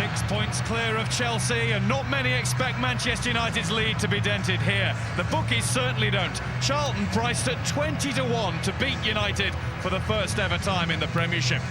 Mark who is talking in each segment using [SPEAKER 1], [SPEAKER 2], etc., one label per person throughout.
[SPEAKER 1] 6 points clear of Chelsea, and not many expect Manchester United's lead to be dented here. The bookies certainly don't. Charlton priced at 20-1 to beat United for the first ever time in the Premiership.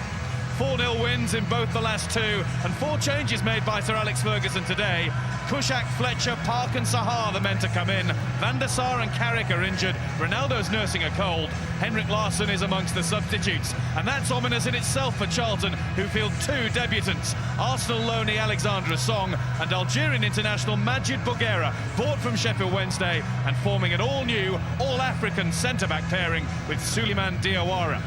[SPEAKER 1] 4-0 wins in both the last two, and 4 changes made by Sir Alex Ferguson today. Kuszczak, Fletcher, Park and Sahar the men to come in. Van der Sar and Carrick are injured. Ronaldo's nursing a cold. Henrik Larsson is amongst the substitutes. And that's ominous in itself for Charlton, who field 2 debutants. Arsenal loanee Alexandra Song and Algerian international Majid Bougherra, bought from Sheffield Wednesday and forming an all-new, all-African centre-back pairing with Souleymane Diawara.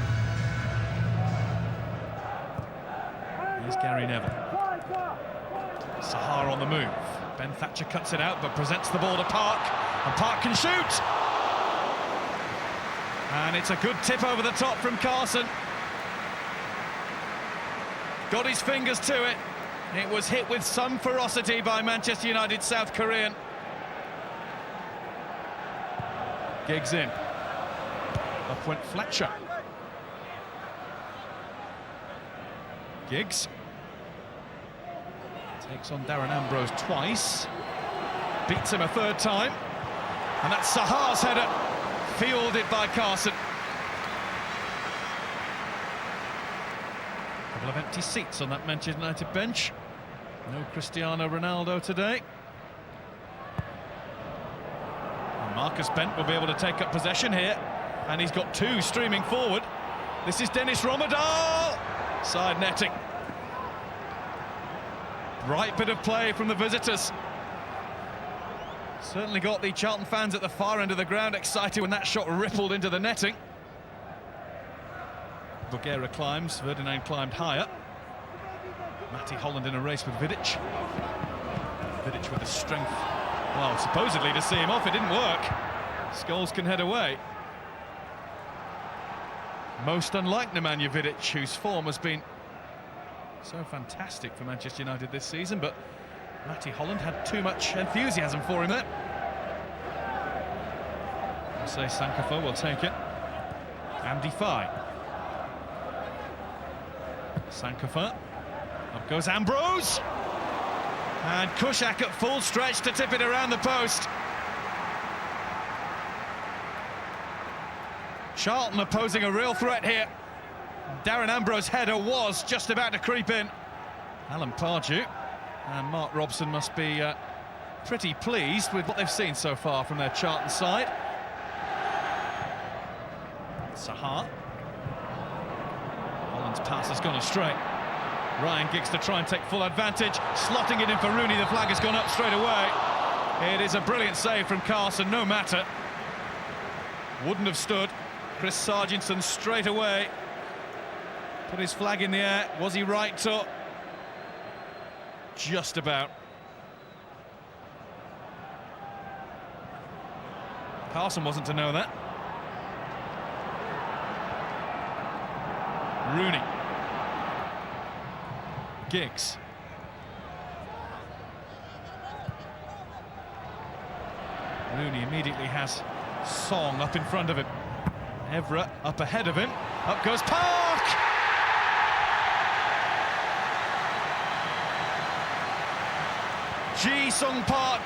[SPEAKER 1] Here's Gary Neville. Sahar on the move. Ben Thatcher cuts it out but presents the ball to Park, and Park can shoot! And it's a good tip over the top from Carson. Got his fingers to it. It was hit with some ferocity by Manchester United's South Korean. Giggs in. Up went Fletcher. Giggs takes on Darren Ambrose twice, beats him a 3rd time, and that's Sahar's header, fielded by Carson. A couple of empty seats on that Manchester United bench. No Cristiano Ronaldo today. And Marcus Bent will be able to take up possession here, and he's got 2 streaming forward. This is Dennis Romadal. Side netting. Right bit of play from the visitors. Certainly got the Charlton fans at the far end of the ground excited when that shot rippled into the netting. Bougherra climbs, Ferdinand climbed higher. Matty Holland in a race with Vidic. Vidic with the strength, well, supposedly to see him off. It didn't work. Scholes can head away. Most unlike Nemanja Vidic, whose form has been so fantastic for Manchester United this season, but Matty Holland had too much enthusiasm for him there. I'll say Sankofa will take it. Andy Fye. Sankofa. Up goes Ambrose. And Kuszczak at full stretch to tip it around the post. Charlton are posing a real threat here. Darren Ambrose's header was just about to creep in. Alan Pardew and Mark Robson must be pretty pleased with what they've seen so far from their Charlton side. Sahar. Holland's pass has gone astray. Ryan Giggs to try and take full advantage, slotting it in for Rooney. The flag has gone up straight away. It is a brilliant save from Carson, no matter. Wouldn't have stood. Chris Sargentson straight away put his flag in the air. Was he right to? Just about. Carson wasn't to know that. Rooney. Giggs. Rooney immediately has Song up in front of him. Evra up ahead of him. Up goes Park! Ji-Sung Park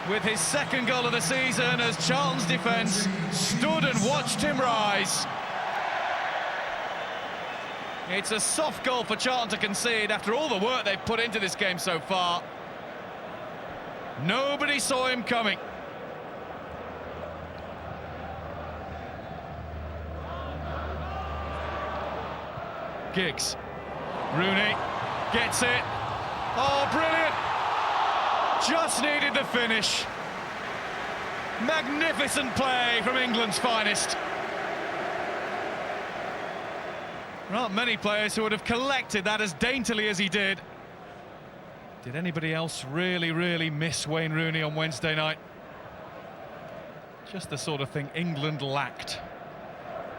[SPEAKER 1] with his 2nd goal of the season as Charlton's defence stood and watched him rise. It's a soft goal for Charlton to concede after all the work they've put into this game so far. Nobody saw him coming. Giggs. Rooney gets it. Oh, brilliant! Just needed the finish. Magnificent play from England's finest. There aren't many players who would have collected that as daintily as he did. Did anybody else really miss Wayne Rooney on Wednesday night? Just the sort of thing England lacked.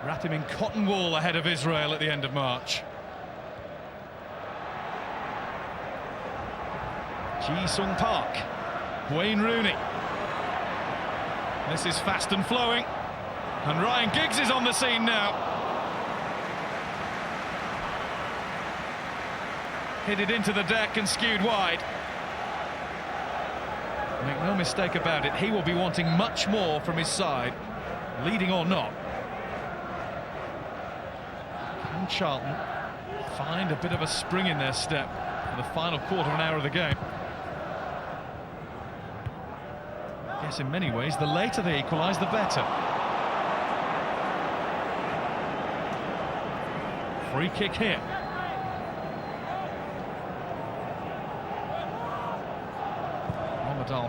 [SPEAKER 1] Wrap him in cotton wool ahead of Israel at the end of March. Ji-Sung Park. Wayne Rooney. This is fast and flowing. And Ryan Giggs is on the scene now. hit it into the deck and skewed wide. Make no mistake about it, he will be wanting much more from his side, leading or not. Can Charlton find a bit of a spring in their step for the final quarter of an hour of the game? I guess in many ways, the later they equalise, the better. Free kick here.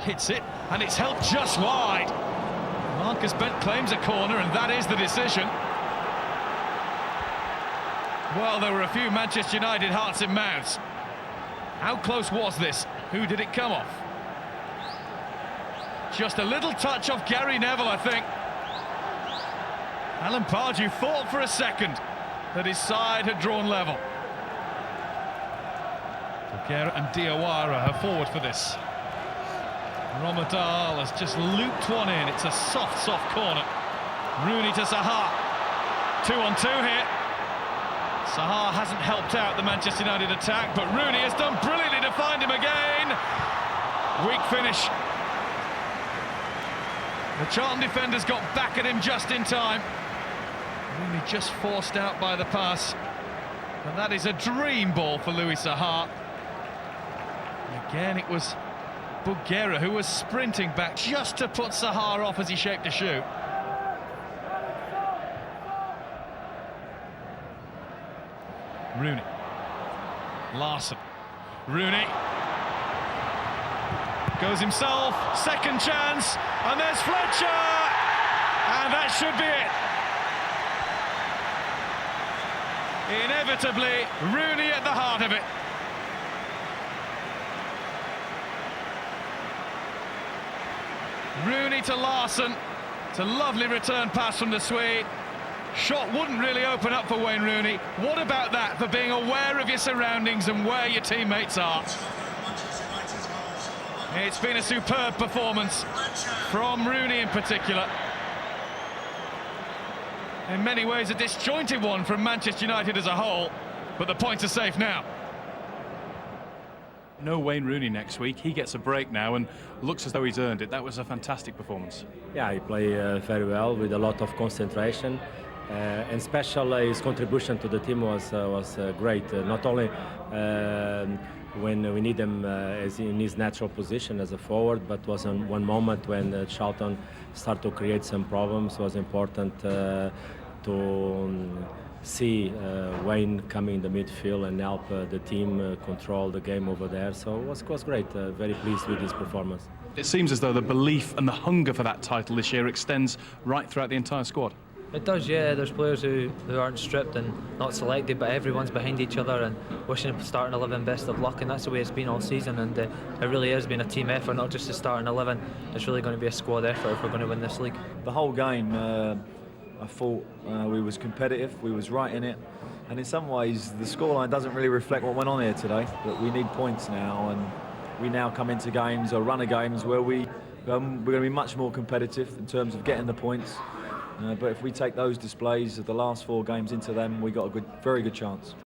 [SPEAKER 1] Hits it, and it's held just wide. Marcus Bent claims a corner, and that is the decision. Well, there were a few Manchester United hearts in mouths. How close was this? Who did it come off? Just a little touch off Gary Neville, I think. Alan Pardew thought for a second that his side had drawn level. Torreira and Diawara are forward for this. Romadal has just looped one in. It's a soft corner. Rooney to Zaha. 2-on-2 here. Zaha hasn't helped out the Manchester United attack, but Rooney has done brilliantly to find him again. Weak finish. The Charlton defenders got back at him just in time. Rooney just forced out by the pass. And that is a dream ball for Louis Zaha. Again, it was Torreira who was sprinting back just to put Zaha off as he shaped a shoot. Rooney. Larsson. Rooney. Goes himself. Second chance. And there's Fletcher. And that should be it. Inevitably, Rooney at the heart of it. Rooney to Larsson. It's a lovely return pass from the Swede. Shot wouldn't really open up for Wayne Rooney. What about that for being aware of your surroundings and where your teammates are? It's been a superb performance from Rooney in particular. In many ways a disjointed one from Manchester United as a whole, but the points are safe now.
[SPEAKER 2] No Wayne Rooney next week. He gets a break now and looks as though he's earned it. That was a fantastic performance.
[SPEAKER 3] Yeah, he played very well with a lot of concentration, and especially his contribution to the team was great. Not only when we need him as in his natural position as a forward, but was on one moment when Charlton started to create some problems. It was important to see Wayne coming in the midfield and help the team control the game over there. So it was great. Very pleased with his performance.
[SPEAKER 2] It seems as though the belief and the hunger for that title this year extends right throughout the entire squad.
[SPEAKER 4] It does, yeah. There's players who aren't stripped and not selected, but everyone's behind each other and wishing the starting 11 best of luck, and that's the way it's been all season. And it really has been a team effort, not just the starting 11. It's really going to be a squad effort if we're going to win this league.
[SPEAKER 5] The whole game, I thought we was competitive, we was right in it, and in some ways the scoreline doesn't really reflect what went on here today. But we need points now, and we now come into games or run of games where we're going to be much more competitive in terms of getting the points. But if we take those displays of the last 4 games into them, we got a very good chance.